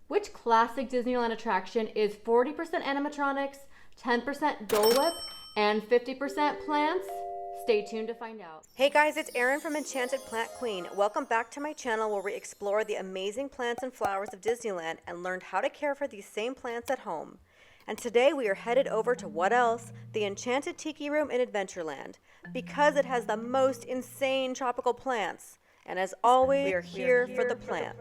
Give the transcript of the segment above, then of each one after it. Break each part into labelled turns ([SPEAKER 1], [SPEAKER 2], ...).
[SPEAKER 1] Which classic Disneyland attraction is 40% animatronics, 10% Dole Whip, and 50% plants? Stay tuned to find out. Hey guys, it's Erin from Enchanted Plant Queen. Welcome back to my channel where we explore the amazing plants and flowers of Disneyland and learned how to care for these same plants at home. And today we are headed over to what else? The Enchanted Tiki Room in Adventureland, because it has the most insane tropical plants. And as always, we are here for the plants.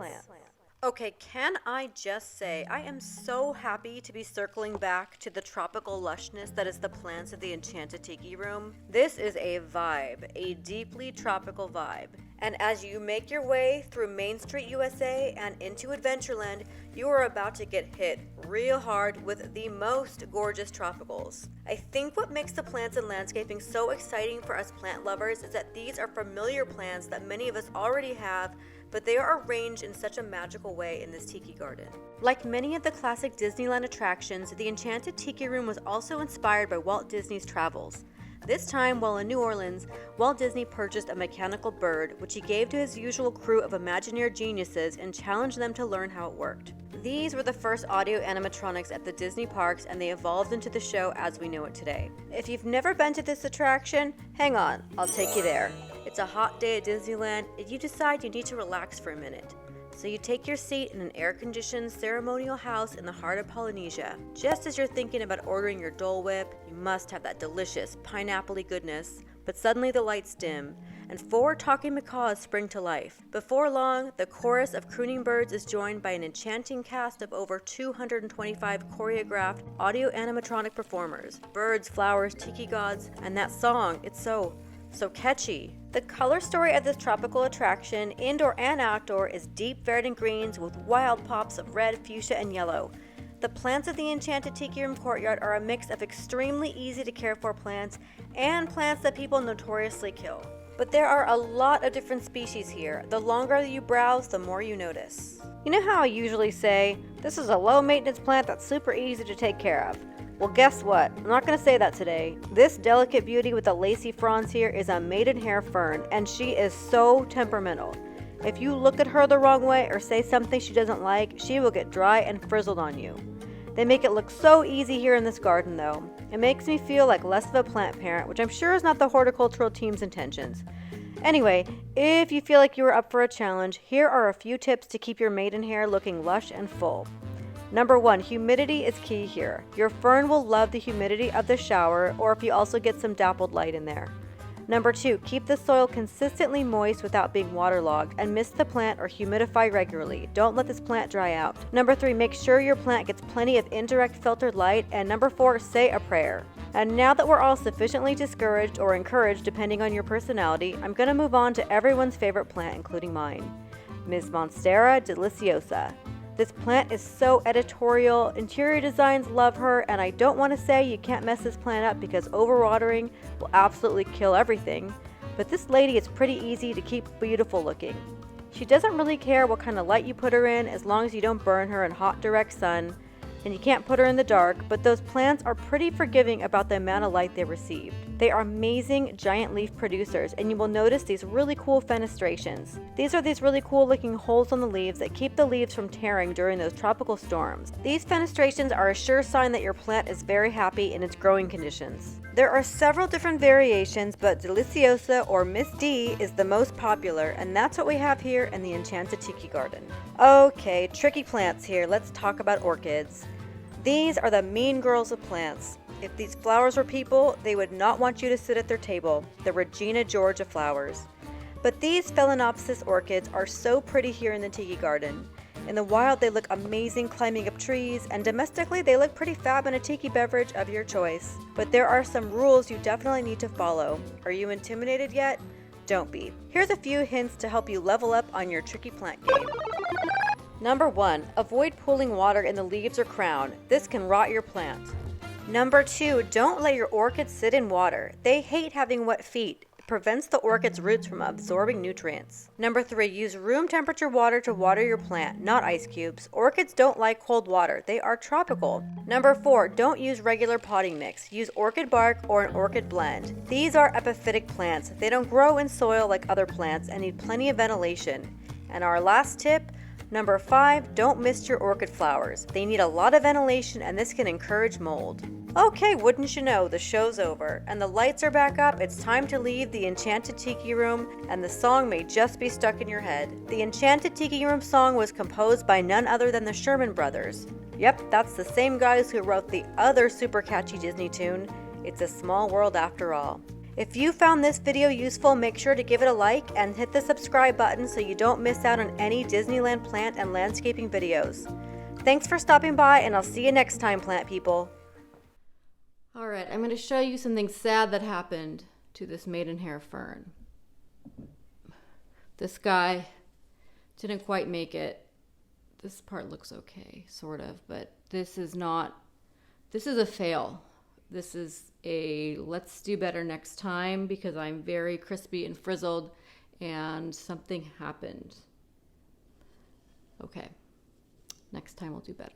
[SPEAKER 1] Okay, can I just say, I am so happy to be circling back to the tropical lushness that is the plants of the Enchanted Tiki Room. This is a vibe, a deeply tropical vibe. And as you make your way through Main Street USA and into Adventureland, you are about to get hit real hard with the most gorgeous tropicals. I think what makes the plants and landscaping so exciting for us plant lovers is that these are familiar plants that many of us already have, but they are arranged in such a magical way in this tiki garden. Like many of the classic Disneyland attractions, the Enchanted Tiki Room was also inspired by Walt Disney's travels. This time, while in New Orleans, Walt Disney purchased a mechanical bird, which he gave to his usual crew of Imagineer geniuses and challenged them to learn how it worked. These were the first audio animatronics at the Disney parks, and they evolved into the show as we know it today. If you've never been to this attraction, hang on, I'll take you there. It's a hot day at Disneyland, and you decide you need to relax for a minute. So you take your seat in an air-conditioned ceremonial house in the heart of Polynesia. Just as you're thinking about ordering your Dole Whip, you must have that delicious pineapple-y goodness. But suddenly the lights dim, and 4 talking macaws spring to life. Before long, the chorus of crooning birds is joined by an enchanting cast of over 225 choreographed audio animatronic performers. Birds, flowers, tiki gods, and that song, it's so catchy. The color story of this tropical attraction, indoor and outdoor, is deep verdant greens with wild pops of red, fuchsia, and yellow. The plants of the Enchanted Tiki Room courtyard are a mix of extremely easy to care for plants and plants that people notoriously kill. But there are a lot of different species here. The longer you browse, the more you notice. You know how I usually say, this is a low maintenance plant that's super easy to take care of? Well, guess what? I'm not going to say that today. This delicate beauty with the lacy fronds here is a Maidenhair fern, and she is so temperamental. If you look at her the wrong way or say something she doesn't like, she will get dry and frizzled on you. They make it look so easy here in this garden, though. It makes me feel like less of a plant parent, which I'm sure is not the horticultural team's intentions. Anyway, if you feel like you are up for a challenge, here are a few tips to keep your Maidenhair looking lush and full. Number 1, humidity is key here. Your fern will love the humidity of the shower, or if you also get some dappled light in there. Number 2, keep the soil consistently moist without being waterlogged, and mist the plant or humidify regularly. Don't let this plant dry out. Number 3, make sure your plant gets plenty of indirect filtered light. And number 4, say a prayer. And now that we're all sufficiently discouraged or encouraged depending on your personality, I'm going to move on to everyone's favorite plant, including mine, Ms. Monstera deliciousa. This plant is so editorial, interior designs love her, and I don't want to say you can't mess this plant up because overwatering will absolutely kill everything, but this lady is pretty easy to keep beautiful looking. She doesn't really care what kind of light you put her in as long as you don't burn her in hot direct sun, and you can't put her in the dark, but those plants are pretty forgiving about the amount of light they receive. They are amazing giant leaf producers, and you will notice these really cool fenestrations. These are these really cool looking holes on the leaves that keep the leaves from tearing during those tropical storms. These fenestrations are a sure sign that your plant is very happy in its growing conditions. There are several different variations, but Deliciosa or Miss D is the most popular, and that's what we have here in the Enchanted Tiki Garden. Okay, tricky plants here. Let's talk about orchids. These are the mean girls of plants. If these flowers were people, they would not want you to sit at their table, the Regina George of flowers. But these Phalaenopsis orchids are so pretty here in the Tiki Garden. In the wild, they look amazing climbing up trees, and domestically, they look pretty fab in a tiki beverage of your choice. But there are some rules you definitely need to follow. Are you intimidated yet? Don't be. Here's a few hints to help you level up on your tricky plant game. Number 1, avoid pooling water in the leaves or crown. This can rot your plant. Number 2, don't let your orchids sit in water. They hate having wet feet. It prevents the orchid's roots from absorbing nutrients. Number 3, use room temperature water to water your plant, not ice cubes. Orchids don't like cold water. They are tropical. Number 4, don't use regular potting mix. Use orchid bark or an orchid blend. These are epiphytic plants. They don't grow in soil like other plants and need plenty of ventilation. And our last tip, Number 5, don't mist your orchid flowers. They need a lot of ventilation and this can encourage mold. Okay, wouldn't you know, the show's over and the lights are back up. It's time to leave the Enchanted Tiki Room and the song may just be stuck in your head. The Enchanted Tiki Room song was composed by none other than the Sherman Brothers. Yep, that's the same guys who wrote the other super catchy Disney tune, It's a Small World After All. If you found this video useful, make sure to give it a like and hit the subscribe button so you don't miss out on any Disneyland plant and landscaping videos. Thanks for stopping by and I'll see you next time, plant people. Alright, I'm going to show you something sad that happened to this Maidenhair fern. This guy didn't quite make it. This part looks okay, sort of, but this is a fail. This is a let's do better next time because I'm very crispy and frizzled and something happened. Okay, next time we'll do better.